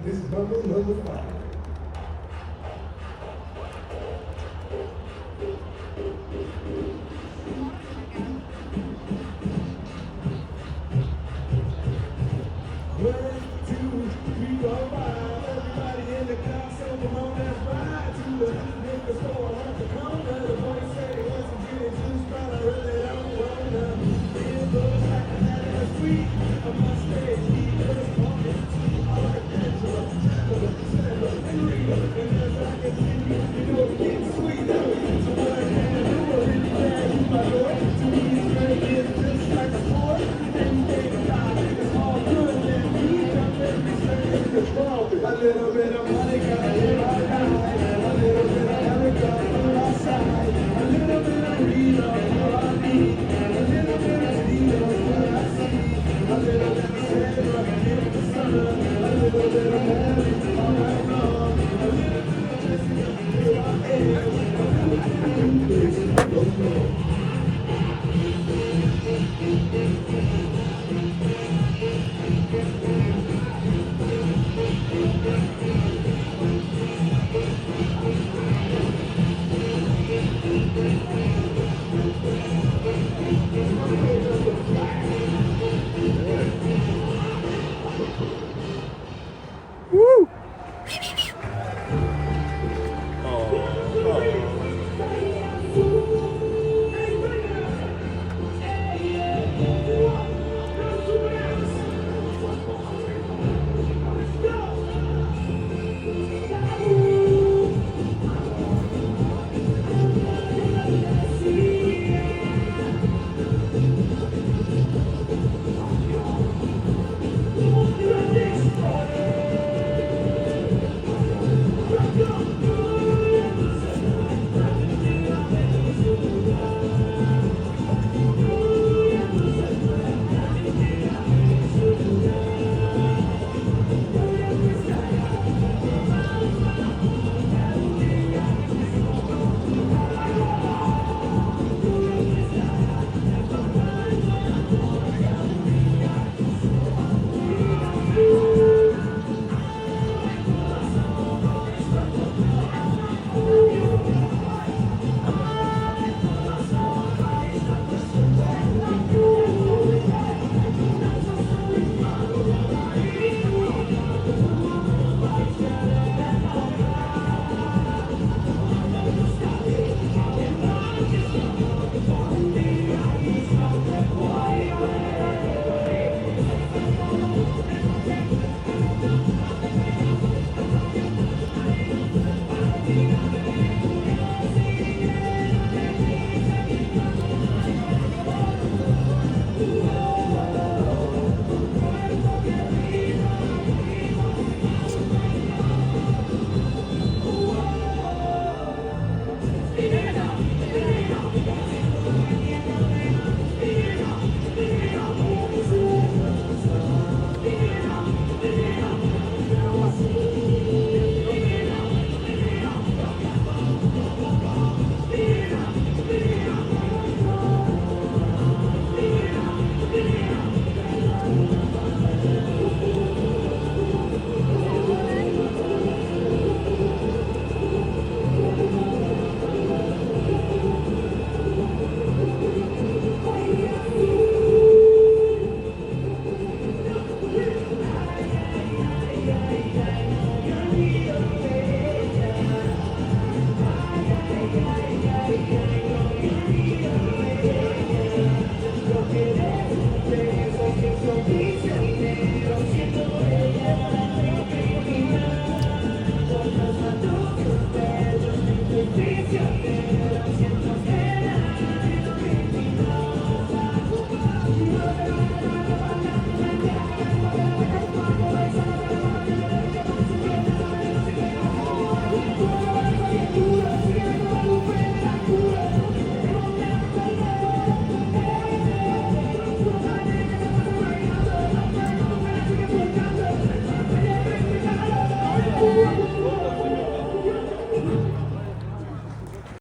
This is bubble number 5. One, two, three, four, five. Everybody in the car, so come on, let's ride to the liquor store. Want to come to the boy say he wants to get his juice, but I really don't wanna. Feel those like I had in the street. I must stay deep, cause walking too hard. And as I continue, you know it's getting sweet. So what I can do, I really can't do my door. To me, it's gonna get just like a sport. And you take a dive, it's all good. And we jump every second in the 12. A little bit